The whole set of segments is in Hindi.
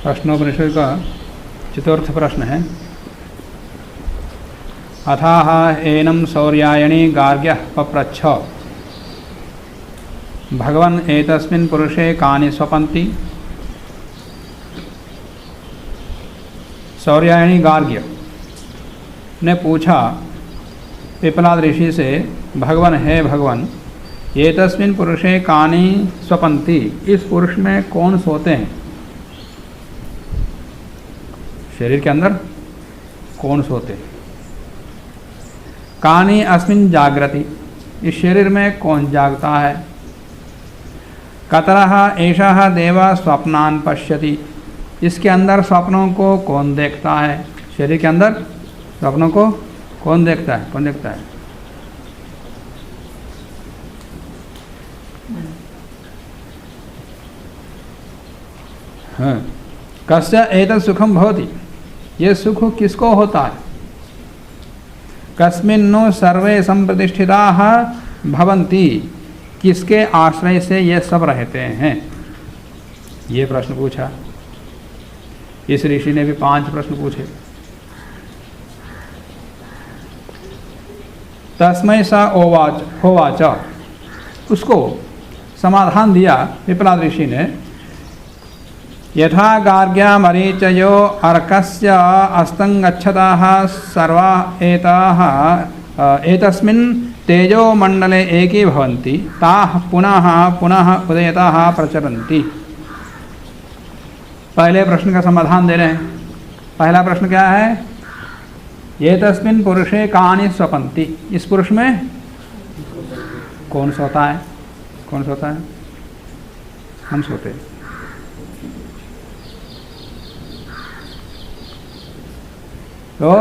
प्रश्नोपनिषद का चतुर्थ प्रश्न है। अथाह एनम सौर्यायणी गार्ग्यः पप्रच्छ भगवन् एतस्मिन् पुरुषे कानि स्वपन्ति। सौर्यायणी गार्ग्य ने पूछा पिपलाद ऋषि से, भगवन है भगवन, एतस्मिन् पुरुषे कानि स्वपन्ति, इस पुरुष में कौन सोते हैं, शरीर के अंदर कौन सोते हैं। कानि अस्मिन् जागृति, इस शरीर में कौन जागता है। कतरः एषः देवः स्वप्नान् पश्यति, इसके अंदर स्वप्नों को कौन देखता है, शरीर के अंदर स्वप्नों को कौन देखता है, कौन देखता है। हाँ, कस्य एतत् सुखम भवति, ये सुख किसको होता है। कस्मिन्नु सर्वे संप्रतिष्ठिताः भवन्ति, किसके आश्रय से ये सब रहते हैं, ये प्रश्न पूछा। इस ऋषि ने भी 5 प्रश्न पूछे। तस्मै स होवाच, उसको समाधान दिया पिपलाद ऋषि ने। यथा गार्ग्या मरीचयो अर्कस्य अस्तंगच्छताः सर्वा एताः एतस्मिन् तेजोमण्डले एकी भवन्ति, ताः पुनः पुनः उदयताः प्रचरन्ति। पहले प्रश्न का समाधान दे रहे हैं। पहला प्रश्न क्या है, एतस्मिन् पुरुषे कानि स्वपन्ति, इस पुरुष में कौन सोता है, कौन सोता है, हम सोते हैं। तो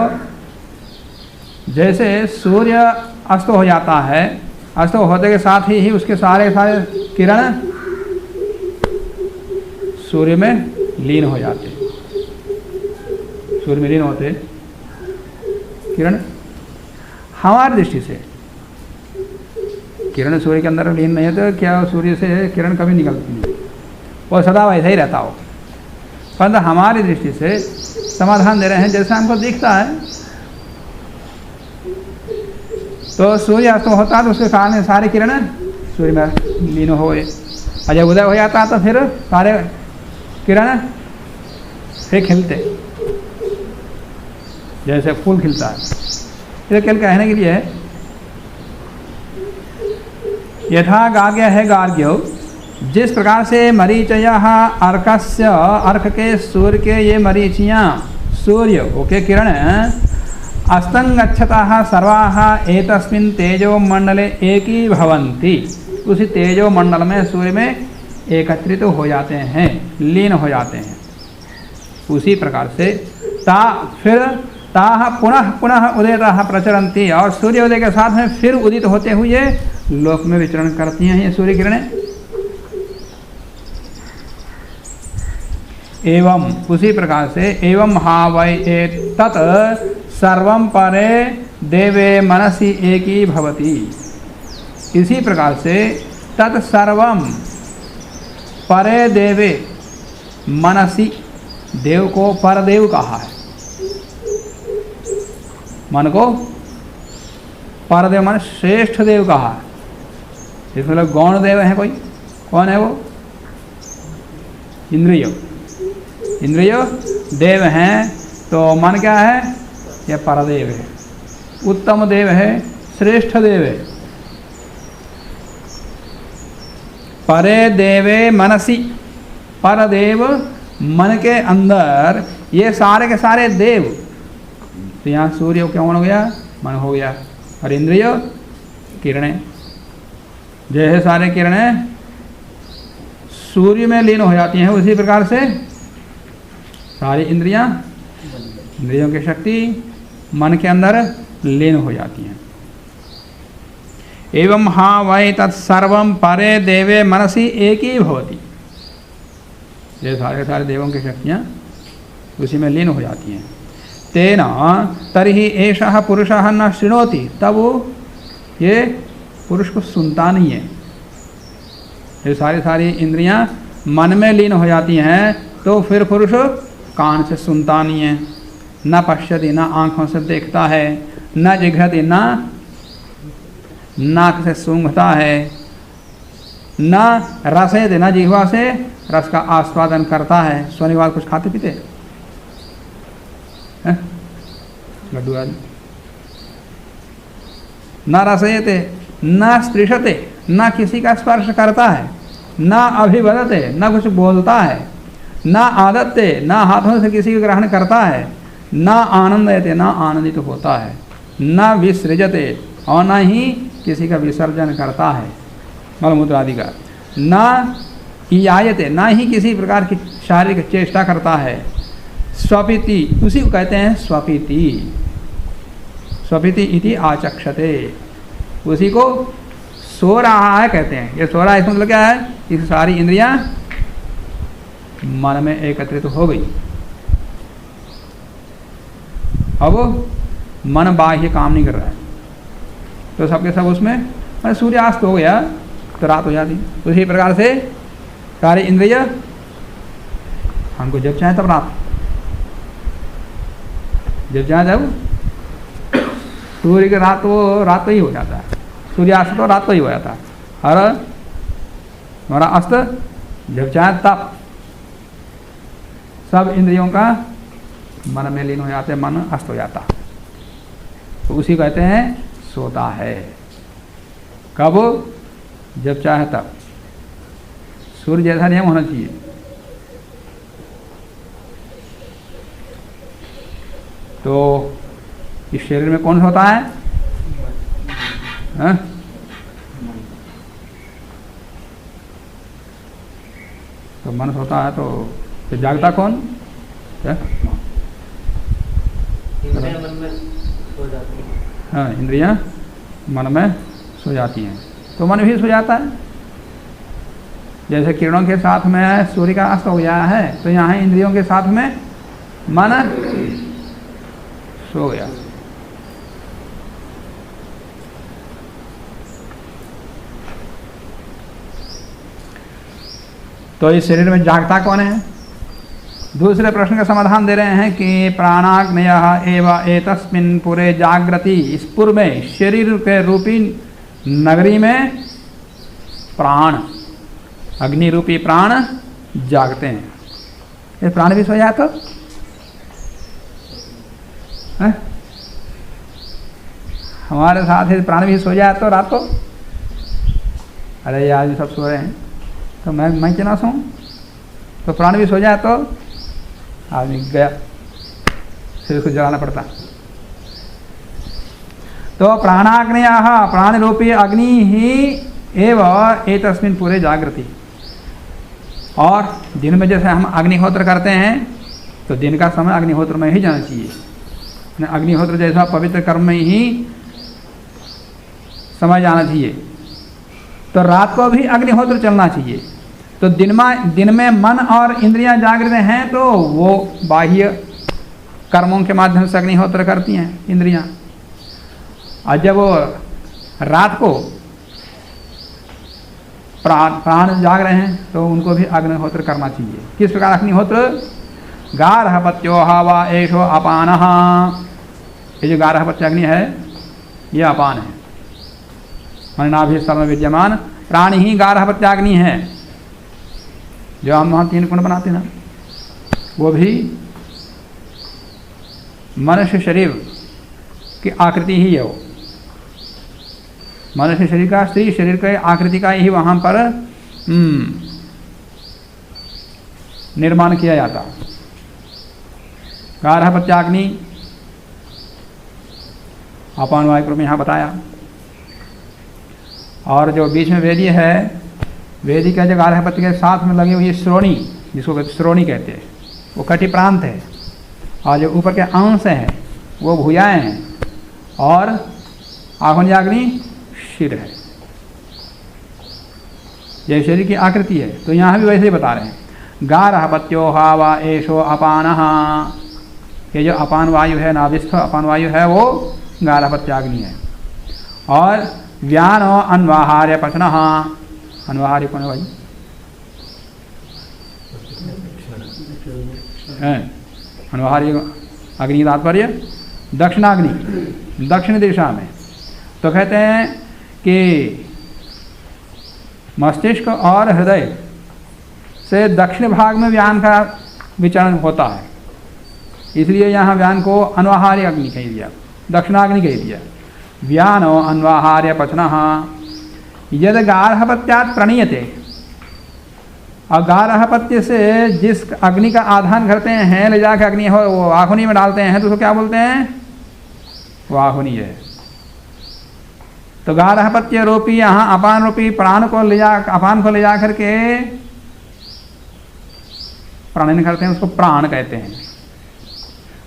जैसे सूर्य अस्त हो जाता है, अस्त होते के साथ ही उसके सारे किरण सूर्य में लीन हो जाते, सूर्य में लीन होते किरण। हमारी दृष्टि से किरण सूर्य के अंदर लीन नहीं होते, क्या सूर्य से किरण कभी निकलती नहीं, वो सदा वैसा ही रहता हो। परंतु हमारी दृष्टि से समाधान दे रहे हैं, जैसा हमको दिखता है। तो सूर्य अस्त होता है तो उसके कारण सारे किरण सूर्य में लीन हो गए, और जब उदय हो जाता है तो फिर सारे किरण फिर खिलते, जैसे फूल खिलता है। ये केवल कहने के लिए है। यथा गार्ग्य है गार्ग्यो, जिस प्रकार से मरीचयः अर्कस्य, अर्क के सूर्य के ये मरीचियाँ सूर्य ओके किरण अस्तंगच्छताः सर्वाः एतस्मिन् तेजोमण्डले एकी भवन्ति, उसी तेजोमण्डल में सूर्य में एकत्रित हो जाते हैं, लीन हो जाते हैं। उसी प्रकार से फिर ताः पुनः पुनः उदयताः प्रचरन्ति, और सूर्योदय के साथ में फिर उदित होते हुए लोक में विचरण करती हैं ये सूर्य किरणें। एवं उसी प्रकार से एवं हा वै तत् सर्वं परे देवे मनसि एकी भवति, इसी प्रकार से तत् सर्वं परे देवे मनसि, देव को परदेव कहा है, मन को परदेव मन श्रेष्ठ देव कहा है। इसमें मतलब गौण देव है कोई, कौन है वो, इंद्रिय, इंद्रिय देव हैं। तो मन क्या है, यह परदेव है, उत्तम देव है, श्रेष्ठ देव है। परे देवे मनसि, परदेव मन के अंदर ये सारे के सारे देव। तो यहाँ सूर्य कौन हो गया, मन हो गया, और इंद्रिय किरणें, जैसे सारे किरणें सूर्य में लीन हो जाती हैं, उसी प्रकार से सारी इंद्रियां, इंद्रियों की शक्ति मन के अंदर लीन हो जाती हैं। एवं हा वै तत्सर्वं परे देवे मनसि एकी भवति, ये सारे देवों की शक्तियाँ उसी में लीन हो जाती हैं। तेन तर्हि एषः पुरुषः न शृणोति, तब वो ये पुरुष को सुनता नहीं है। ये सारी इंद्रियां मन में लीन हो जाती हैं, तो फिर पुरुष कान से सुनता नहीं है, न पश्यति न आँखों से देखता है, न जिघ्रति न नाक से सूंघता है, न रसेति न जिह्वा से रस का आस्वादन करता है। सोने के बाद कुछ खाते पीते लड्डू आदि। न रसयते न स्पृशते, न किसी का स्पर्श करता है, न अभिवदते न कुछ बोलता है, न आदत्ते न हाथों से किसी को ग्रहण करता है, न आनंदयते न आनंदित होता है, न विसृजते और न ही किसी का विसर्जन करता है मलमूत्र आदि का, न इयायते न ही किसी प्रकार की शारीरिक चेष्टा करता है। स्वपिति उसी को कहते हैं स्वपिति, स्वपिति इति आचक्षते, उसी को सो रहा है कहते हैं। ये सो रहा है इसका मतलब क्या है, इस सारी इंद्रियां मन में एकत्रित हो गई। अब मन बाह्य काम नहीं कर रहा है, तो सबके सब उसमें सूर्यास्त हो गया तो रात हो जाती। तो इसी प्रकार से सारी इंद्रिय हमको जब चाहे तब रात, जब चाहे तब सूर्य की रात वो रात तो ही हो जाता है, सूर्यास्त तो रात तो ही हो जाता है, और हमारा अस्त जब चाहे तब सब इंद्रियों का मन में लीन हो जाते हैं, मन अस्त हो जाता है। तो उसी कहते हैं सोता है। कब, जब चाहे तब। सूर्य जैसा नियम होना चाहिए। तो इस शरीर में कौन सोता है? तो मन सोता है, तो फिर जागता कौन? हाँ, इंद्रियां मन में सो जाती हैं, तो मन भी सो जाता है। जैसे किरणों के साथ में सूर्य का अस्त हो गया है, तो यहाँ इंद्रियों के साथ में मन सो गया। तो इस शरीर में जागता कौन है? दूसरे प्रश्न का समाधान दे रहे हैं कि प्राणाग्नयः एव एतस्मिन् पुरे जागृति, इस पुर में शरीर के रूपी नगरी में प्राण, अग्नि रूपी प्राण जागते हैं। ये प्राण भी सो जाए तो है? हमारे साथ ही प्राण भी सो जाए तो रात को, अरे यार भी सब सो रहे हैं तो मैं क्यों ना सोऊं? तो प्राण भी सो जाए तो आदमी गया, फिर उसको जलाना पड़ता। तो प्राणाग्नयः, प्राण रूपी अग्नि ही एव एतस्मिन् पुरे जागृति। और दिन में जैसे हम अग्निहोत्र करते हैं, तो दिन का समय अग्निहोत्र में ही जाना चाहिए। अग्निहोत्र जैसा पवित्र कर्म में ही समय जाना चाहिए, तो रात को भी अग्निहोत्र चलना चाहिए। तो दिन में मन और इंद्रियां जागृत हैं, तो वो बाह्य कर्मों के माध्यम से अग्निहोत्र करती हैं इंद्रियां। और जब वो रात को प्राण जाग रहे हैं, तो उनको भी अग्निहोत्र करना चाहिए। किस प्रकार अग्निहोत्र? गार्हपत्यो हवा एषो अपानः। ये जो गार्हपत्य अग्नि है, ये अपान है, मन नाभि स्थल में विद्यमान प्राण ही गार्हपत्याग्नि है। जो हम वहाँ 3 कुंड बनाते ना, वो भी मनुष्य शरीर की आकृति ही है। वो मनुष्य शरीर का, स्त्री शरीर के आकृति का ही वहाँ पर निर्माण किया जाता। गार्हपत्याग्नि अपान वायु में यहाँ बताया। और जो बीच में वेदी है, वेदी का जो गार्हपत्य के साथ में लगी हुई श्रोणी, जिसको श्रोणी कहते हैं, वो कटी प्रांत है। और जो ऊपर के अंश हैं वो भुजाएं हैं, और आहुन्याग्नि शिर है। यह शरीर की आकृति है। तो यहाँ भी वैसे ही बता रहे हैं। गार्हपत्यो हवा एषो अपानः। ये जो अपान वायु है, नाभिस्थ अपान वायु है, वो गार्हपत्याग्नि है। और व्यानो अन्वाहार्य पचनः। अन्वाहार्य कौन है भाई? हैं। अनुहार्य अग्नि तात्पर्य दक्षिणाग्नि, दक्षिण दिशा में। तो कहते हैं कि मस्तिष्क और हृदय से दक्षिण भाग में व्यान का विचरण होता है, इसलिए यहाँ व्यान को अन्वाहार्य अग्नि कह दिया, दक्षिणाग्नि कह दिया। व्यानो अन्वाहार्य पचनः यद गार्हपत्यात् प्रणीयते। और गार्हपत्य से जिस अग्नि का आधान करते हैं, ले जाकर अग्नि हो वो आहुनि में डालते हैं, तो उसको क्या बोलते हैं? वो आहुनि है। तो गार्हपत्य रूपी यहाँ अपान रूपी प्राण को अपान को ले जा करके प्रणयन करते हैं, उसको प्राण कहते हैं।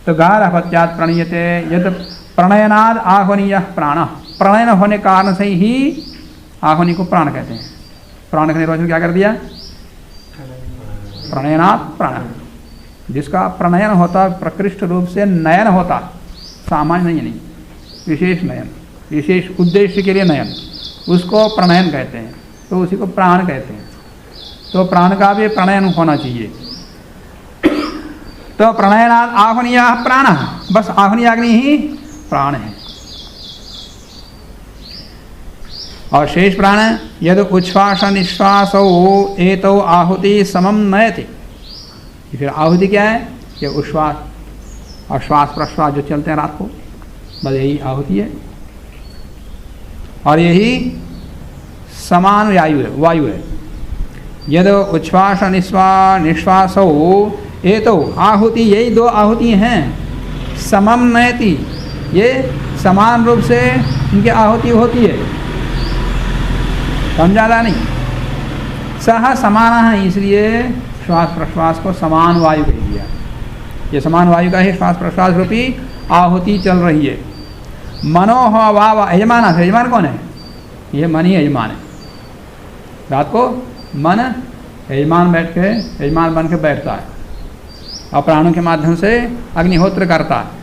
तो गार्हपत्यात् प्रणीयते यद प्रणयनाद आहुनीय प्राण। प्रणयन होने के कारण से ही आहुनि को प्राण कहते हैं। प्राण का निर्वचन क्या कर दिया? प्रणयनात् प्राण। जिसका प्रणयन होता प्रकृष्ट रूप से नयन होता, सामान्य नहीं, विशेष नयन, विशेष उद्देश्य के लिए नयन, उसको प्रणयन कहते हैं। तो उसी को प्राण कहते हैं। तो प्राण का भी प्रणयन होना चाहिए। तो प्रणयनाद आहुनीय प्राण, बस आहुनी अग्नि ही प्राण है। और शेष प्राण यद उच्छ्वास निश्वासो एतो आहुति समम नयति। फिर आहुति क्या है? ये उच्छ्वास और श्वास प्रश्वास जो चलते हैं रात को, बस यही आहुति है। और यही समान वायु है। यद उच्छ्वास निश्वासो एतो आहुति, यही दो आहुति हैं। समम नयति, ये समान रूप से इनकी आहुति होती है, कम ज़्यादा नहीं। सह समान है, इसलिए श्वास प्रश्वास को समान वायु कह दिया। ये समान वायु का ही श्वास प्रश्वास रूपी आहुति चल रही है। मनोह वाव यजमान। यजमान कौन है? ये मन ही यजमान है। रात को मन यजमान बैठ के यजमान बन के बैठता है और प्राणों के माध्यम से अग्निहोत्र करता है।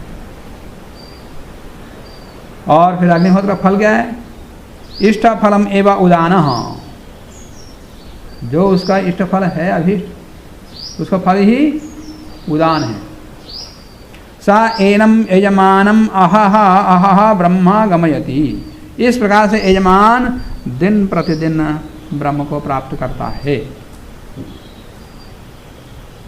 और फिर अग्निहोत्र का फल क्या है? इष्ट फलम एवं उदानः। जो उसका इष्ट फल है, अभीष्ट, उसका फल ही उदान है। सा एनम यजमानम अहह अहह ब्रह्मा गमयति। इस प्रकार से यजमान दिन प्रतिदिन ब्रह्म को प्राप्त करता है।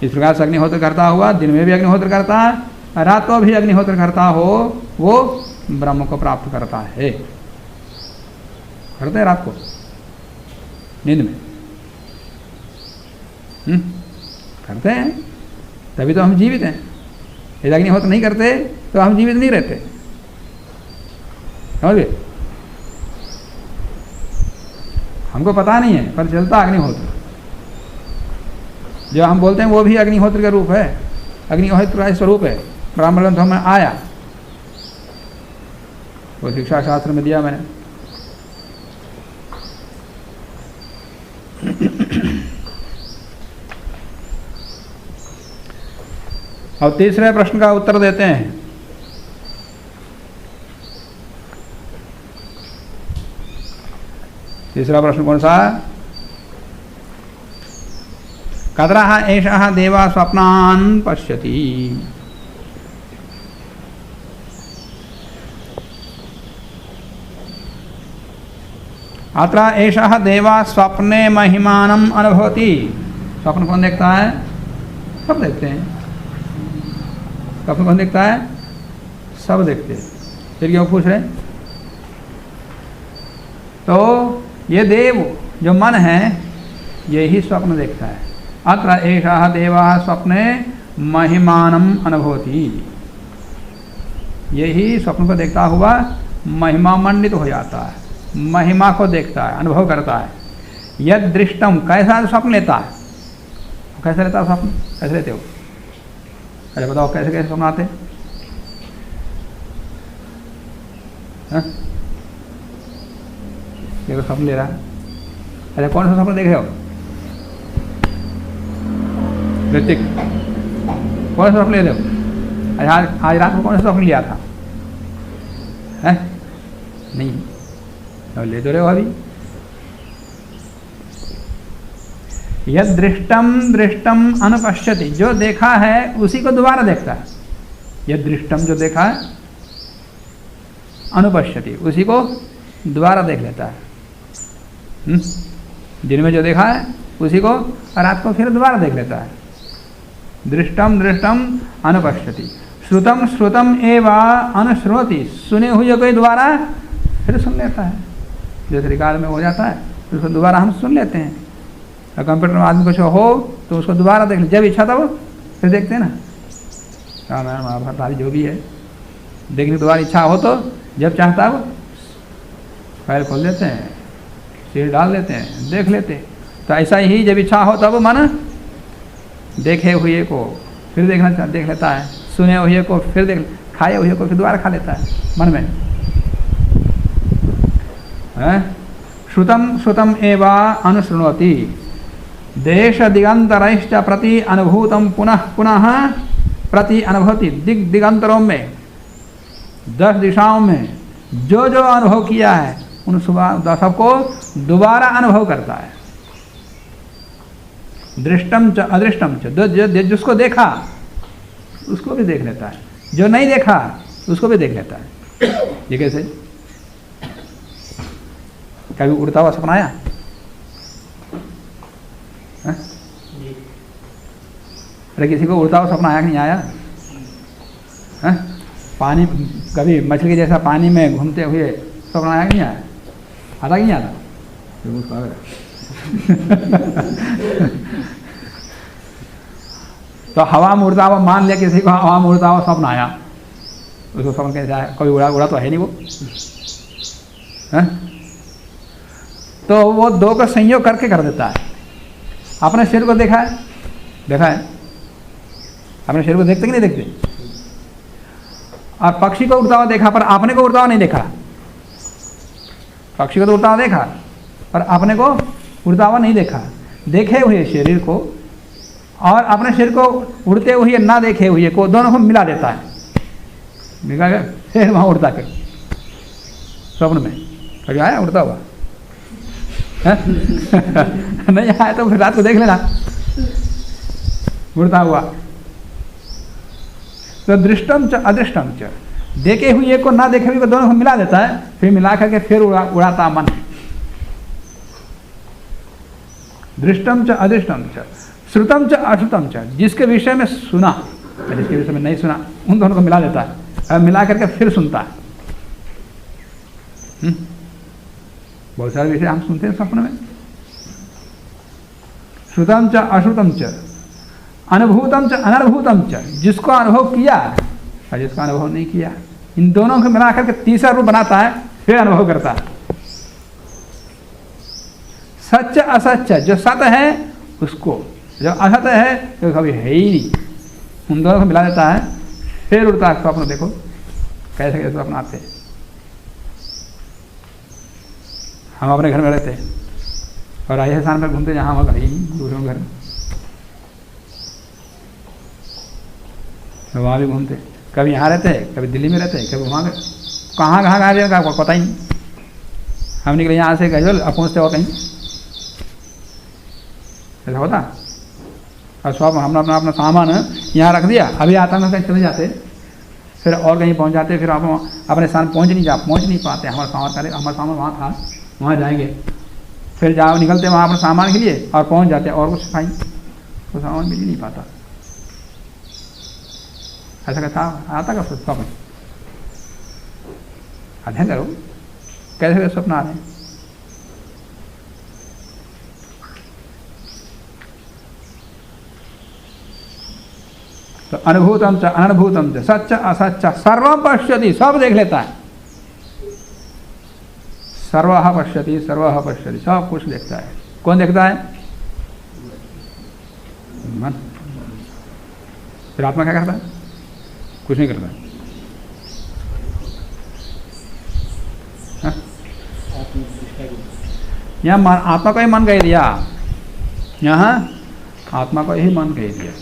इस प्रकार से अग्निहोत्र करता हुआ दिन में भी अग्निहोत्र करता है, रात को भी अग्निहोत्र करता हो, वो ब्रह्म को प्राप्त करता है। करते हैं रात को नींद में, करते हैं, तभी तो हम जीवित हैं। यदि अग्निहोत्र नहीं करते तो हम जीवित नहीं रहते। समझ गए? हमको पता नहीं है, पर चलता अग्निहोत्र। जो हम बोलते हैं वो भी अग्निहोत्र का रूप है, अग्निहोत्र का स्वरूप है। ब्राह्मण ग्रंथों में आया, वो शिक्षा शास्त्र में दिया मैंने। अब तीसरे प्रश्न का उत्तर देते हैं। तीसरा प्रश्न कौन सा? कद्रः एषः देवा स्वप्नान् पश्यति। अत्र एषः देवा स्वप्ने महिमानम् अनुभवति। स्वप्न कौन देखता है? सब देखते हैं। स्वप्न कौन देखता है? सब देखते हैं। फिर क्यों पूछ रहे? तो ये देव जो मन है, यही स्वप्न देखता है। अत्र एषः देवः स्वप्ने महिमानम् अनुभवति। यही स्वप्न को देखता हुआ महिमा मंडित हो जाता है, महिमा को देखता है, अनुभव करता है। यद दृष्टम, कैसा स्वप्न लेता है? कैसे लेता है स्वप्न? कैसे लेते हो? अरे बताओ, कैसे कैसे स्वप्न आते? देखो स्वप्न ले रहा है। अच्छा, कौन सा स्वप्न देख रहे हो? ऋतिक, कौन सा स्वप्न ले रहे हो? अच्छा, आज रात को कौन सा स्वप्न लिया था? है नहीं, तो ले तो रहे हो अभी। यद दृष्टम दृष्टम अनुपश्यति, जो देखा है उसी को दोबारा देखता है। यद दृष्टम, जो देखा है, अनुपश्यति, उसी को दोबारा देख लेता है। दिन में जो देखा है उसी को रात को फिर दोबारा देख लेता है। दृष्टम दृष्टम अनुपश्यति, श्रुतम श्रुतम एवं अनुश्रुति, सुने हुए कोई दोबारा फिर सुन लेता है। जैसे रिकॉर्ड में हो जाता है तो उसको दोबारा हम सुन लेते हैं। और कंप्यूटर में आदमी कुछ हो तो उसको दोबारा देख ले, जब इच्छा था वो फिर देखते हैं ना। रामायण महाभारत आदि जो भी है देखने की दोबारा इच्छा हो तो जब चाहता है वो फाइल खोल देते हैं, सील डाल देते हैं, देख लेते हैं। तो ऐसा ही जब इच्छा हो तब मन देखे हुए को फिर देख लेता है, सुने हुए को फिर देख, खाए हुए को फिर दोबारा खा लेता है मन में। श्रुतम श्रुतम एवं अनुशृणोति, देश दिगंतरश्च प्रति अनुभूतम पुनः पुनः प्रति अनुभूति। दिगंतरों में 10 दिशाओं में जो जो अनुभव किया है उन सबको दोबारा अनुभव करता है। दृष्टम च अदृष्टम च, जिसको देखा उसको भी देख लेता है, जो नहीं देखा उसको भी देख लेता है। ये कैसे? कभी उड़ता हुआ सपना आया? अरे किसी को उड़ता हुआ सपना आया कि नहीं आया? है? पानी, कभी मछली के जैसा पानी में घूमते हुए सपना आया कि नहीं आया? आता कि नहीं आता? तो हवा में उड़ता हुआ, मान लिया किसी को हवा में उड़ता हुआ सपना आया, उसको सपना कैसे आया? कभी उड़ा तो है नहीं वो, है? तो वो दो का संयोग करके कर देता है। अपने शरीर को देखा है अपने शरीर को देखते कि नहीं देखते? और पक्षी को उड़ता हुआ देखा पर अपने को उड़ता हुआ नहीं देखा। पक्षी को तो उड़ता हुआ देखा पर अपने को उड़ता हुआ नहीं देखा। देखे हुए शरीर को और अपने शरीर को उड़ते हुए ना देखे हुए को, दोनों को मिला देता है। मिला गया, फिर वहाँ उड़ता कर स्वप्न में। कभी आया उड़ता हुआ? नहीं आया तो फिर रात को देख लेना उड़ता हुआ। तो दृष्टम च अदृष्टम च, देखे हुए को ना देखे हुए को दोनों को मिला देता है, फिर मिला करके फिर उड़ाता मन। दृष्टम च अदृष्टम च, श्रुतम च अश्रुतम च, जिसके विषय में सुना जिसके विषय में नहीं सुना उन दोनों को मिला देता है, मिला करके फिर सुनता है। बहुत सारे विषय हम सुनते हैं सपन में। श्रुतम च अश्रुतम च, अनुभूतम च अननुभूतम च, जिसको अनुभव किया और जिसका अनुभव नहीं किया, इन दोनों को मिला करके तीसरा रूप बनाता है, फिर अनुभव करता है। सच असत्य, जो सत्य है उसको, जो असत्य है तो कभी है ही नहीं, उन दोनों को मिला देता है, फिर उड़ता है स्वप्न। देखो कैसे कैसे स्वप्न आते हैं। हम अपने घर में रहते हैं और ऐसे स्थान पर घूमते जहाँ हमारा घर ही नहीं, दूसरों घर में, तो वहाँ भी घूमते। कभी यहाँ रहते हैं, कभी दिल्ली में रहते हैं, कभी वहाँ कहाँ गए पता ही नहीं। हम निकले यहाँ से गए अब पहुँचते और कहीं, ऐसा होता। और सब हमने अपना सामान यहाँ रख दिया, अभी आता ना कहीं चले जाते, फिर और कहीं पहुँच जाते, फिर आप अपने स्थान पहुँच नहीं पाते। हमारा सामान वहाँ था, वहाँ जाएंगे, फिर जाओ निकलते वहाँ अपने सामान के लिए और पहुँच जाते, और कुछ खाई तो सामान मिल ही नहीं पाता। ऐसा कहता आता का स्वप्न, अध्ययन करो कैसे कैसे स्वप्न आ रहे हैं। तो अनुभूतम च अनुभूतम च, सच्च असच्च, सर्वम पश्यति, सब देख लेता है। सर्वः पश्यति, सब कुछ देखता है। कौन देखता है? मन। फिर आत्मा क्या करता है? कुछ नहीं करता है। यहाँ आत्मा को ही मन कह दिया, यहाँ आत्मा को ही मन कह दिया।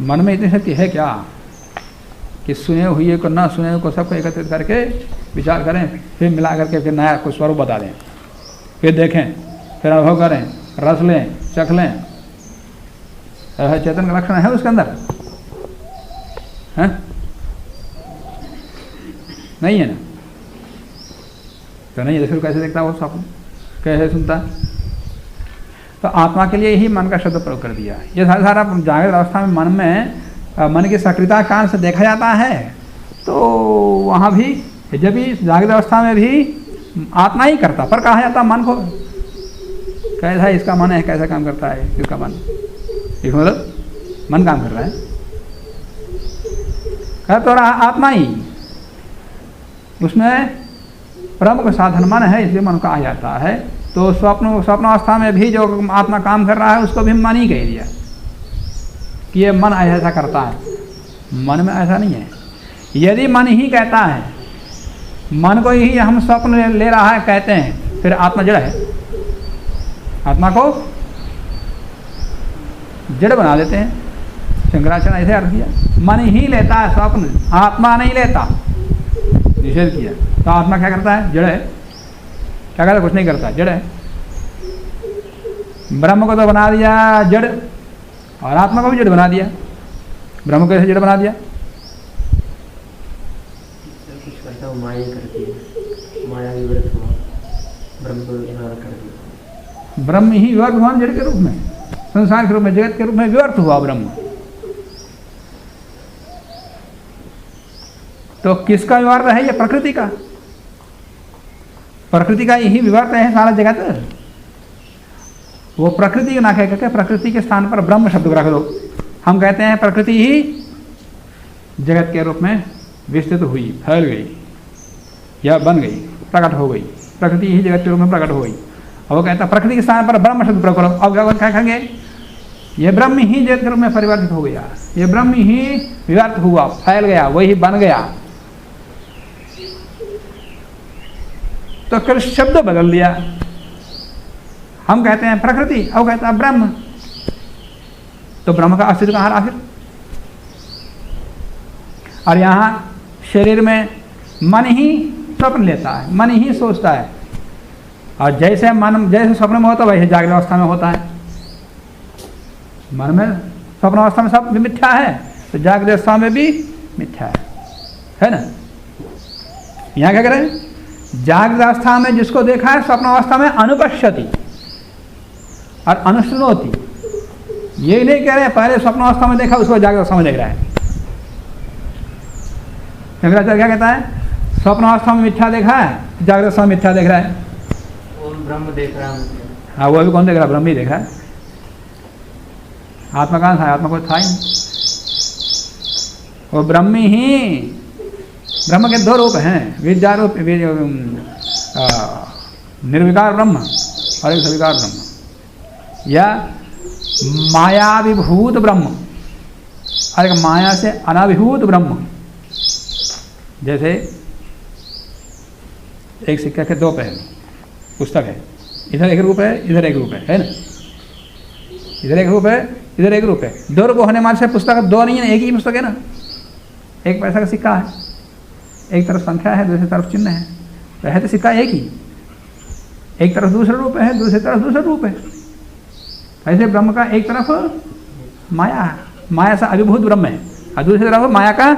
मन में इतनी शक्ति है क्या कि सुने हुए को ना सुने हुए को सबको एकत्रित करके विचार करें, फिर मिला करके फिर नया कुछ स्वरूप बता दें, फिर देखें, फिर अनुभव करें, रस लें, चख लें, चेतन का लक्षण है उसके अंदर? है नहीं है ना? तो नहीं है, फिर कैसे देखता वो स्वप्न, कैसे सुनता? तो आत्मा के लिए ही मन का शब्द प्रयोग कर दिया। ये सारा जागृत अवस्था में मन की सक्रियता कान से देखा जाता है, तो वहाँ भी जब भी जागृत अवस्था में भी आत्मा ही करता, पर कहा जाता मन को कैसा इसका मन है, कैसा काम करता है इसका मन, इस मतलब मन काम कर रहा है, कह तो रहा आत्मा ही, उसमें प्रमुख साधन मन है, इसलिए मन कहा जाता है। तो स्वप्नावस्था में भी जो आत्मा काम कर रहा है उसको भी मन ही कह दिया कि ये मन ऐसा करता है। मन में ऐसा नहीं है। यदि मन ही कहता है, मन को ही हम स्वप्न ले रहा है कहते हैं, फिर आत्मा जड़ है, आत्मा को जड़ बना देते हैं। शंकराचार्य ऐसे अर्थ किया, मन ही लेता है स्वप्न, आत्मा नहीं लेता, निषेध किया। तो आत्मा क्या करता है? जड़ है। क्या करता है? कुछ नहीं करता, जड़ है। ब्रह्म को तो बना दिया जड़, और आत्मा को भी जड़ बना दिया। ब्रह्म को कैसे जड़ बना दिया? कुछ करता हूँ, माया करती है, माया विवर्त हुआ, ब्रह्म को विवर्त कर दिया। ब्रह्म ही विवर्त हुआ जड़ के रूप में, संसार के रूप में, जगत के रूप में विवर्त हुआ ब्रह्म। तो किसका विवर्त है? ये प्रकृति का। प्रकृति का यही विवर्त है सारा जगत। वो प्रकृति ना कह करके प्रकृति के स्थान पर ब्रह्म शब्द को रख दो। हम कहते हैं प्रकृति ही जगत के रूप में विस्तृत हुई, फैल गई या बन गई, प्रकट हो गई। प्रकृति ही जगत के रूप में प्रकट हो गई। और वो कहता है प्रकृति के स्थान पर ब्रह्म शब्द प्रयोग करो। अब क्या कहेंगे? ये ब्रह्म ही जगत के रूप में परिवर्तित हो गया, ये ब्रह्म ही विवर्त हुआ, फैल गया, वही बन गया। तो फिर शब्द बदल दिया। हम कहते हैं प्रकृति, अब कहता है ब्रह्म। तो ब्रह्म का अस्तित्व कहाँ रहा फिर? और यहाँ शरीर में मन ही स्वप्न लेता है, मन ही सोचता है। और जैसे मन जैसे स्वप्न में होता है वैसे जागृत अवस्था में होता है। मन में स्वप्न अवस्था में सब मिथ्या है, तो जागृत अवस्था में भी मिथ्या है ना? यहाँ क्या करें? जागृत अवस्था में जिसको देखा है स्वप्न अवस्था में अनुपश्यति और अनुशृणोति। ये नहीं कह रहे पहले स्वप्न अवस्था में देखा उसको जागृत अवस्था में देख रहा है। शंकराचार्य क्या कहता है? स्वप्न अवस्था में मिथ्या देखा है, जागृत अवस्था में मिथ्या देख रहा है। वो ब्रह्म देख रहा है। हाँ, वो भी कौन देख रहा है? ब्रह्म ही देख रहा है। आत्मा कहाँ था? आत्मा को था ही। वो ब्रह्म ही, ब्रह्म के दो रूप हैं, विद्या रूप, निर्विकार ब्रह्म और एक सविकार ब्रह्म, या मायाविभूत ब्रह्म और एक माया से अनाविभूत ब्रह्म। जैसे एक सिक्के के दो पहलू, पुस्तक है, इधर एक रूप है, इधर एक रूप है ना? इधर एक रूप है, इधर एक रूप है। दो रूप होने मात्र से पुस्तक दो नहीं है, एक ही पुस्तक है ना? एक पैसा का सिक्का है, एक तरफ संख्या है, दूसरी तरफ चिन्ह है, तो है तो सिक्का एक ही। एक तरफ दूसरा रूप है, दूसरी तरफ दूसरा रूप है। ऐसे ब्रह्म का एक तरफ माया है, माया से अभिभूत ब्रह्म है, और दूसरी तरफ माया का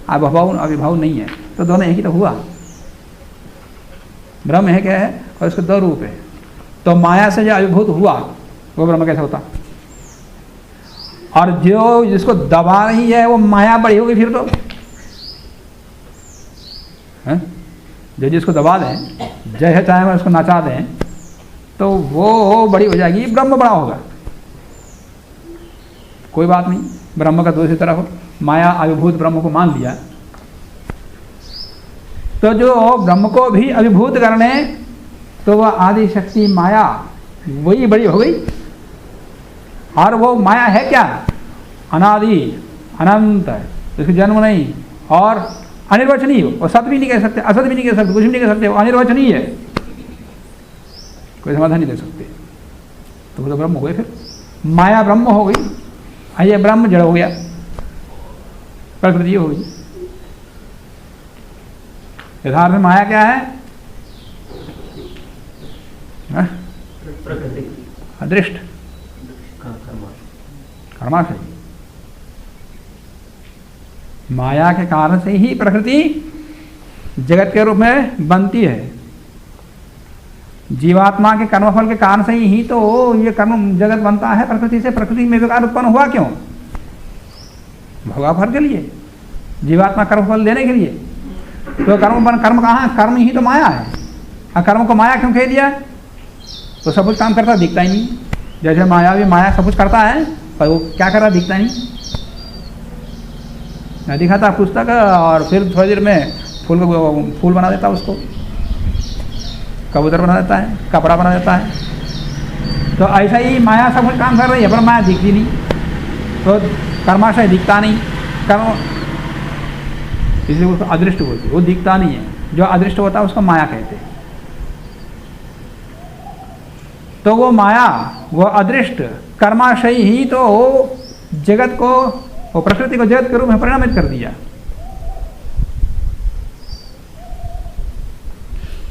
अभिभाव नहीं है, तो दोनों एक ही तो हुआ। ब्रह्म है क्या है, और उसके दो रूप है। तो माया से जो अभिभूत हुआ वो ब्रह्म कैसे होता? और जो जिसको दबा रही है वो माया बड़ी होगी फिर तो है? जो जिसको दबा दें, जैसे चाहे मैं उसको नचा दें, तो वो बड़ी हो जाएगी, ब्रह्म बड़ा होगा। कोई बात नहीं, ब्रह्म का दूसरी तरफ माया अभिभूत ब्रह्म को मान लिया, तो जो ब्रह्म को भी अभिभूत करने, तो वह आदि शक्ति माया वही बड़ी हो गई। और वो माया है क्या? अनादि, अनंत, इसका जन्म नहीं और अनिर्वचनीय। वो सत्य भी नहीं कह सकते, असत भी नहीं कह सकते, कुछ भी नहीं कह सकते, वो अनिर्वचनीय है, कोई समाधान नहीं दे सकते। तो वो तो ब्रह्म हो गए। फिर माया ब्रह्म हो गई, ये ब्रह्म जड़ हो गया, प्रकृति हो गई। यथार्थ में माया क्या है? प्रकृति, अदृष्ट, कर्माशय। माया के कारण से ही प्रकृति जगत के रूप में बनती है। जीवात्मा के कर्मफल के कारण से ही तो ये कर्म जगत बनता है प्रकृति से। प्रकृति में विकार उत्पन्न हुआ क्यों? भोगाफल के लिए, जीवात्मा कर्मफल देने के लिए। तो कर्म कहाँ? कर्म ही तो माया है। और कर्म को माया क्यों कह दिया? तो सब कुछ काम करता दिखता ही नहीं। जैसे माया भी माया सब कुछ करता है, पर वो क्या कर रहा दिखता नहीं। दिखाता पुस्तक और फिर थोड़ी देर में फूल बना देता, उसको कबूतर बना देता है, कपड़ा बना देता है। तो ऐसा ही माया सब कुछ काम कर रही है, पर माया दिखती नहीं। तो कर्माशय दिखता नहीं, कर्म, इसलिए उसको अदृष्ट बोलते, वो दिखता नहीं है। जो अदृष्ट होता है उसको माया कहते हैं। तो वो माया, वो अदृष्ट कर्माशय ही तो जगत को, वो प्रकृति को जगत के रूप में परिणामित कर दिया।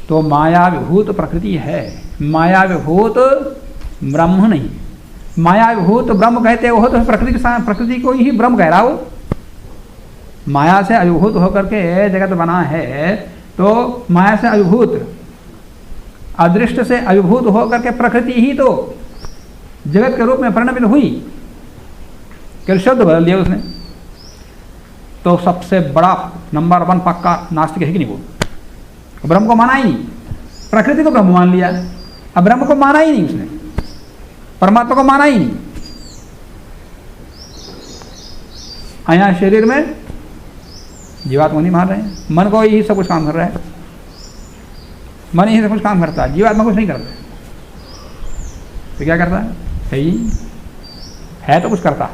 तो माया विभूत प्रकृति है, माया विभूत ब्रह्म नहीं। माया विभूत ब्रह्म कहते हो तो प्रकृति को ही ब्रह्म कह रहा हो। माया से अभिभूत होकर के जगत बना है, तो माया से अभिभूत, अदृष्ट से अभिभूत होकर के प्रकृति ही तो जगत के रूप में परिणमित हुई। केवल शब्द बदल दिया उसने। तो सबसे बड़ा नंबर 1 पक्का नास्तिक है कि नहीं? वो ब्रह्म को माना ही नहीं, प्रकृति को ब्रह्म मान लिया। अब ब्रह्म को माना ही नहीं उसने, परमात्मा को माना ही नहीं। यहाँ शरीर में जीवात्मा नहीं मान रहे हैं, मन को ही सब कुछ काम कर रहा है। मन ही सब कुछ काम करता है, जीवात्मा कुछ नहीं करता। तो क्या करता है ही है तो कुछ करता,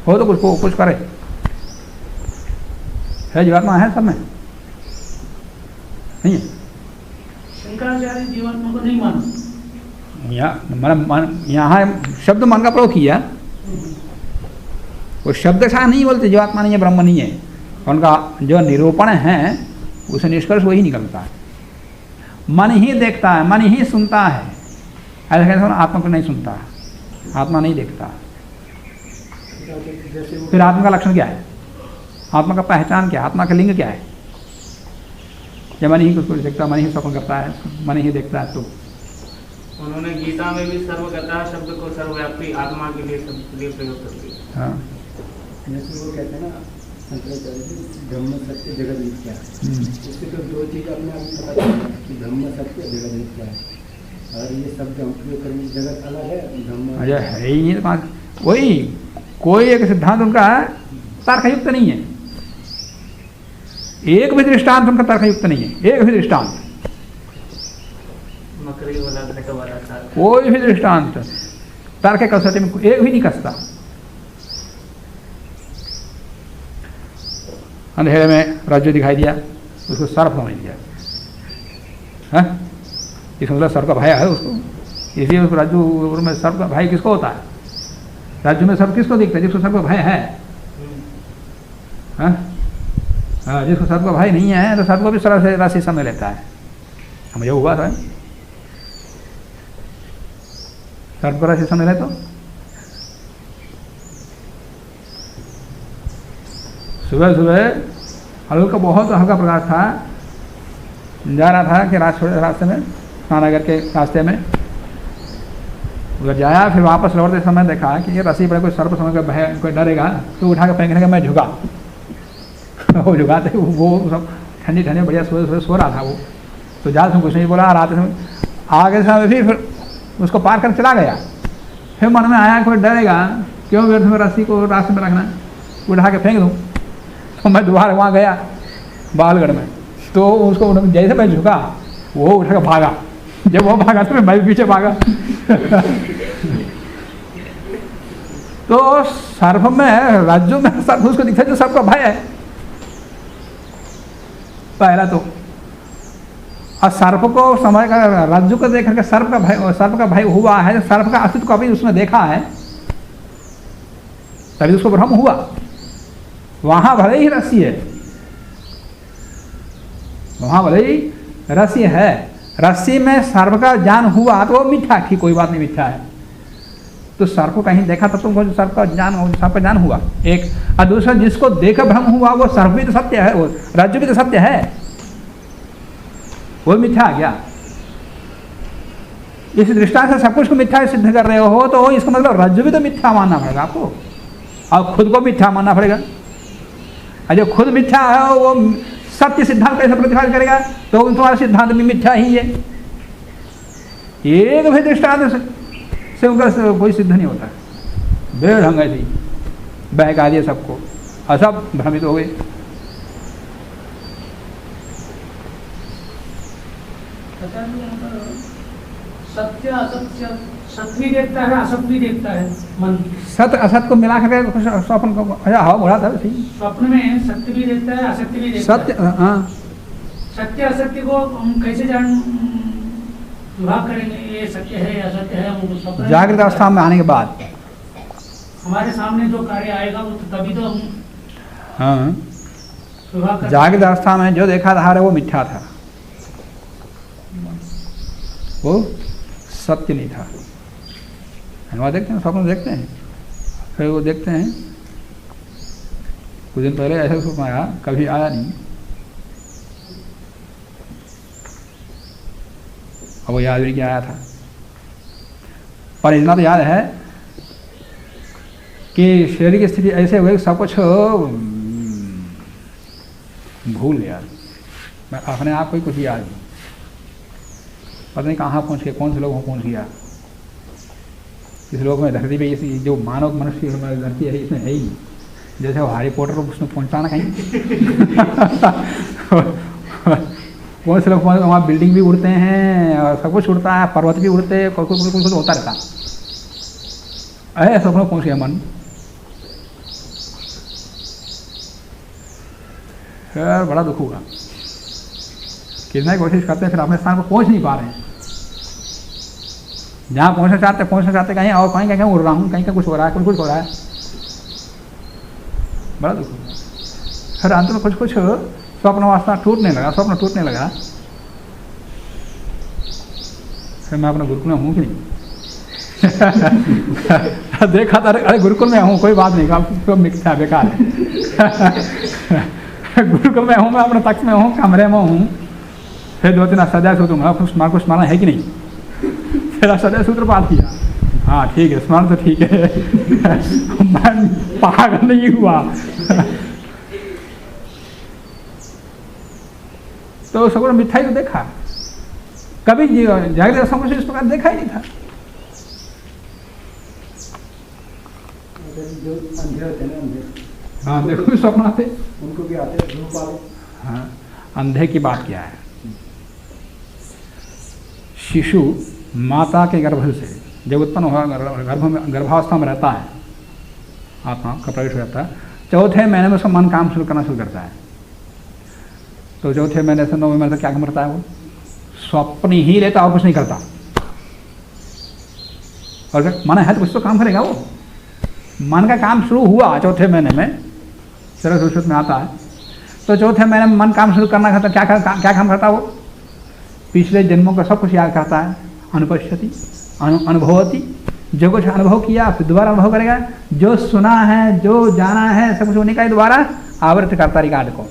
हो तो कुछ करे। है जीवात्मा है सब में नहीं है। शंकराचार्य जीवात्मा को नहीं माना। यहाँ शब्द मन का प्रयोग किया, वो शब्द सा नहीं बोलते जीवात्मा नहीं है, ब्रह्म नहीं है। उनका जो निरूपण है उसे निष्कर्ष वही निकलता है। मन ही देखता है, मन ही सुनता है। ऐसा कहते हैं आत्मा को नहीं सुनता, आत्मा नहीं देखता। फिर आत्मा का लक्षण क्या है? आत्मा का पहचान क्या है? आत्मा का लिंग क्या है? जब मन ही कुछ देखता, मन ही स्वप्न करता है, मन ही देखता है। तो उन्होंने गीता में भी सर्वगता शब्द को सर्वव्यापी आत्मा के लिए प्रयोग कर दिया। हाँ, जैसे वो कहते हैं ना शंकराचार्य जी, ब्रह्म सत्य जगत मिथ्या। इससे तो दो चीज़ अपने आप में पता चलता है कि ब्रह्म सत्य जगत मिथ्या है। और ये शब्द हम प्रयोग करेंगे, जगत अलग है, ब्रह्म अजय है ही नहीं। तो वही कोई एक सिद्धांत उनका तर्कयुक्त नहीं है। एक भी दृष्टांत उनका तर्कयुक्त नहीं है, एक भी दृष्टांत, मकरी वाला घट वाला था, कोई भी दृष्टांत तर्क कसौटी में एक भी नहीं कसता। अंधेरे में रज्जु दिखाई दिया, उसको सर्प समझ लिया। हाँ, इसमें मतलब सर्प का भय है उसको, इसलिए उसको रज्जु में सर्प का भय किसको होता है? रज्जु में सर्प किसको दिखता है? जिसको सर्प का भय है। हाँ, जिसको सर्प का भय नहीं है तो सर्प को भी सरल से राशि समझ लेता है। मुझे हुआ था सर्प को राशि समझ ले तो सुबह सुबह हल्का, बहुत हल्का प्रकाश था, जा रहा था कि रास्ते में स्नान करके रास्ते में उधर जाया। फिर वापस लौटते समय देखा कि ये रस्सी पर कोई सर्प समझ कर भय, कोई डरेगा तो उठा के फेंकने का मैं झुका। वो झुकाते वो सब ठंडी ठंडी बढ़िया सो रहा था वो, तो ज़्यादा कुछ नहीं बोला। रात में आगे समय फिर उसको पार कर चला गया। फिर मन में आया कोई डरेगा क्यों व्यर्थ में रस्सी को रास्ते में रखना, उठा के फेंक दूँ। तो मैं दोबारा वहाँ गया बालगढ़ में, तो उसको जैसे मैं झुका वो उठा के भागा। जब वो भागा तो मैं भी पीछे भागा। तो सर्प में, रज्जु में सर्प उसको दिखता जो सर्प का भय है पहला तो। और सर्प को समझ कर, रज्जु को देख करके सर्प का भय हुआ है। सर्प का अस्तित्व को भी उसने देखा है, तभी उसको भ्रम हुआ। वहां भले ही रस्सी है, वहां भले ही रस्सी है, रस्सी में सर्प का ज्ञान हुआ तो वो मिथ्या थी, कोई बात नहीं, मिथ्या है। तो सर्प को कहीं देखा तो तुमको सर्प का ज्ञान हुआ एक, और दूसरा जिसको देखा भ्रम हुआ वो सर्प भी तो सत्य है, वो रज्जु भी तो सत्य है, वो मिथ्या आ गया। इस दृष्टांत से सब कुछ को मिथ्या सिद्ध कर रहे हो तो इसका मतलब रज्जु भी तो मिथ्या मानना पड़ेगा आपको, और खुद को मिथ्या मानना पड़ेगा। और जो खुद मिथ्या है वो सत्य सिद्धांत कैसे प्रतिपादित करेगा, तो तुम्हारा सिद्धांत भी मिथ्या ही है। एक भी दृष्टांत से उनका कोई सिद्ध नहीं होता, बेढंग ऐसे ही बहका दिए सबको और सब भ्रमित हो गए। सत्य असत्य, सत्य भी देखता है असत भी देखता है मन, सत्य असत को मिला करके स्वप्न को हवा उड़ा था सही। स्वप्न में सत्य भी देखता है असत्य भी देखता सत्य है। हाँ, सत्य असत्य को हम कैसे विभाग करेंगे, ये सत्य है असत्य है, वो स्वप्न जागृत अवस्था में आने के बाद हमारे सामने जो कार्य आएगा वो तो तभी तो हम हाँ, विभाग कर जागृत अवस्था में जो देखा था वो मिथ्या था, वो सत्य नहीं था। अनुवाद देखते हैं, स्वप्न देखते हैं, फिर वो देखते हैं कुछ दिन पहले ऐसा स्वप्न आया, कभी आया नहीं, और वो याद भी नहीं आया था। पर इतना तो याद है कि शरीर की स्थिति ऐसे हुई सब कुछ भूल गया, मैं अपने आप को ही कुछ याद नहीं, पता नहीं कहाँ पहुँच गया, कौन से लोगों को पहुँच गया। इस लोग में धरती पे इसी जो मानव मनुष्य धरती है इसमें है ही नहीं, जैसे वो हैरी पॉटर को उसने पहुँचाना कहीं कौन से लोग वहाँ बिल्डिंग भी उड़ते हैं और सब कुछ उड़ता है, पर्वत भी उड़ते हैं, कुछ होता रहता है, सब लोग पहुँच गया मन। फिर बड़ा दुख होगा, कितना ही कोशिश करते हैं फिर अपने स्थान पर पहुँच नहीं पा रहे हैं। जहाँ पहुँचना चाहते कहीं और कहीं उड़ रहा हूँ, कहीं कुछ हो रहा है, कुछ हो रहा है, बड़ा दुख होगा। फिर अंत में कुछ स्वप्न वासना टूटने लगा। फिर मैं अपने गुरुकुल में हूँ कि नहीं देखा था, अरे गुरुकुल में हूँ कोई बात नहीं, तो मिथ्या बेकार है गुरुकुल में हूँ, मैं अपने तख्त में हूँ, कमरे में हूँ। फिर 2-3 सदा सूत्र कुछ स्मरण है कि नहीं, फिर सदा सूत्र पाठ किया, हाँ ठीक है स्मरण तो ठीक है मैं पागल नहीं हुआ तो सब मिथ्या ही तो देखा, कभी जागृत अवस्था में इस प्रकार देखा ही नहीं था। जो अंधे होते हैं ना, अंधे, हाँ देखो भी स्वप्न आते, उनको भी आते हैं धूप वाले। हाँ, अंधे की बात क्या है, शिशु माता के गर्भ से जब उत्पन्न हुआ गर्भावस्था में रहता है, आत्मा का प्रवेश रहता है, 4थे महीने में उसका मन काम शुरू करना शुरू करता है। तो 4थे महीने से 9वें महीने तक क्या करता है, वो स्वप्न ही लेता और कुछ नहीं करता। और मन है तो कुछ तो काम करेगा, वो मन का काम शुरू हुआ 4थे महीने में, शरीर में आता है, तो 4थे महीने में मन काम शुरू करना करता, क्या काम करता है वो, पिछले जन्मों का सब कुछ याद करता है, अनुपश्यति अनुभवती, जो कुछ अनुभव किया फिर दोबारा अनुभव करेगा, जो सुना है जो जाना है सब कुछ उन्हीं का ही दोबारा आवृत्त करता रिकॉर्ड को।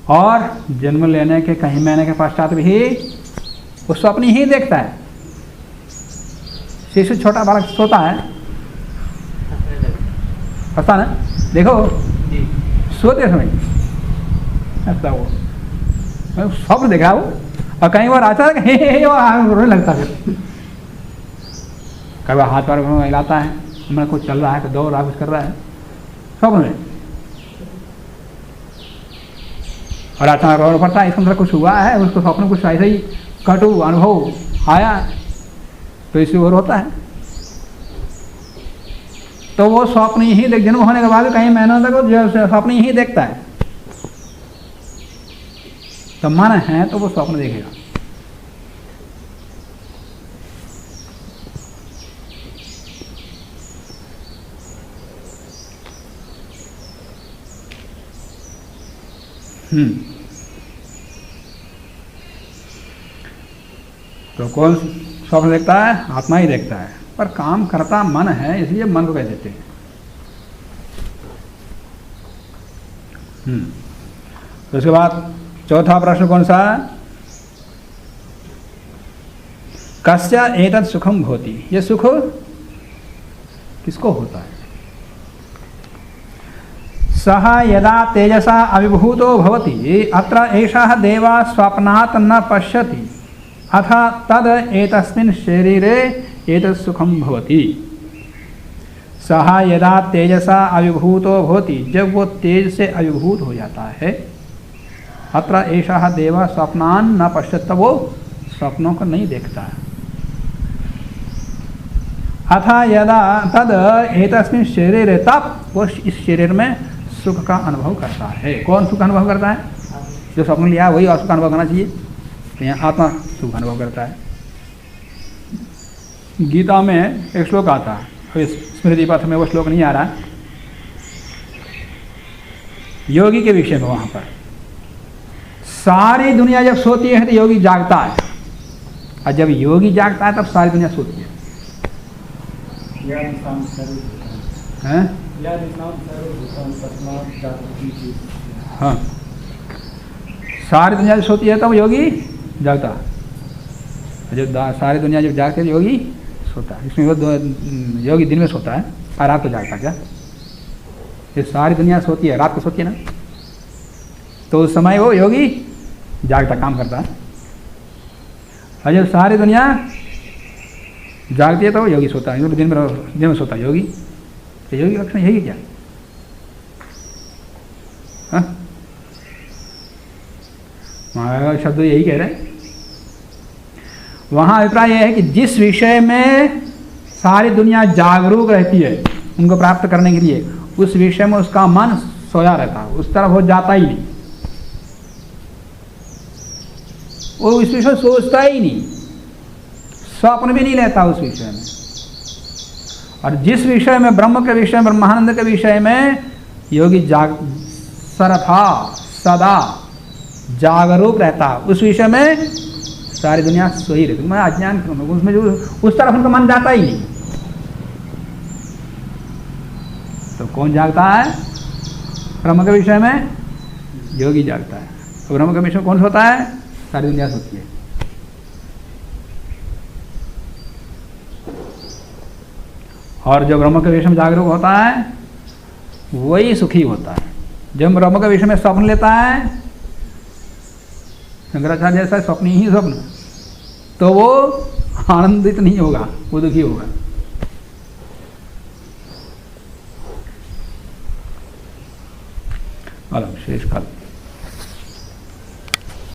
और जन्म लेने के कहीं महीने के पश्चात भी वो स्वप्न ही देखता है। शिशु छोटा बालक सोता है, पता ना, देखो सोते समय ऐसा वो स्वप्न देखा वो, और कई बार आता है हे रोने लगता है, कई बार हाथ पैर हिलाता है, मैं कुछ चल रहा है, दौड़ रहा है, कुछ कर रहा है स्वप्न में, और अचानक रोड पड़ता है, इसका मतलब कुछ हुआ है, उसको स्वप्न कुछ ऐसे ही कटु अनुभव आया तो इसी और होता है। तो वो स्वप्न ही देख, जन्म होने के बाद कई महीनों तक वो स्वप्न ही देखता है। तो मन है तो वो स्वप्न देखेगा। तो कौन स्वप्न देखता है? आत्मा ही देखता है, पर काम करता मन है, इसलिए मन को कह देते हैं। तो उसके बाद चौथा प्रश्न कौन सा? कस्य एतत् सुखम भवति, ये सुख किसको होता है? सह यदा तेजसा अविभूतो भवति अत्र एषः देवा स्वप्नात् न पश्यति अथ तद एतस्मिन् शरीरे एतत् सुखम भवति। सह यदा तेजसा अविभूतो भवति, जब वो तेज से अविभूत हो जाता है, अत्र एषः देवा स्वप्नान् न पश्यति, वो स्वप्नों को नहीं देखता है। अथ यदा तद एतस्मिन् शरीरे, तब वो इस शरीर में सुख का अनुभव करता है। कौन सुख अनुभव करता है? जो स्वप्न लिया वही सुख अनुभव करना चाहिए। तो यहाँ आत्मा सुख अनुभव करता है। गीता में एक श्लोक आता है, अभी स्मृति पथ में वो श्लोक नहीं आ रहा, योगी के विषय में। वहाँ पर सारी दुनिया जब सोती है तो योगी जागता है, और जब योगी जागता है तब सारी दुनिया सोती है। हैं? हाँ, सारी दुनिया जब सोती है तब योगी जागता है। जब सारी दुनिया जब जागती है योगी सोता है। इसमें वो योगी दिन में सोता है और रात को जागता है। क्या ये सारी दुनिया सोती है, रात को सोती है ना, तो उस समय वो योगी जागता काम करता है। और जब सारी दुनिया जागती है तो वो योगी सोता है, दिन में सोता है योगी। तो योगी लक्षण यही क्या? महाराज शब्द यही कह रहे हैं। वहाँ अभिप्राय यह है कि जिस विषय में सारी दुनिया जागरूक रहती है उनको प्राप्त करने के लिए, उस विषय में उसका मन सोया रहता है, उस तरफ वो जाता ही नहीं, वो उस विषय सोचता ही नहीं, स्वप्न भी नहीं लेता उस विषय में। और जिस विषय में, ब्रह्म के विषय में, ब्रह्मानंद के विषय में योगी सर्वथा सदा जागरूक रहता, उस विषय में सारी दुनिया सोई रहती। मैं अज्ञान करूँगा उसमें, जो उस तरफ उनका मन जाता ही नहीं। तो कौन जागता है? ब्रह्म के विषय में योगी जागता है। तो ब्रह्म के विषय में कौन सोता है? सारी दुनिया सोती है। और जो ब्रह्म के विषय में जागरूक होता है वही सुखी होता है। जब ब्रह्म के विषय में स्वप्न लेता है, शंकराचार्य जैसा स्वप्न ही स्वप्न, तो वो आनंदित नहीं होगा, वो दुखी होगा। शेष काल।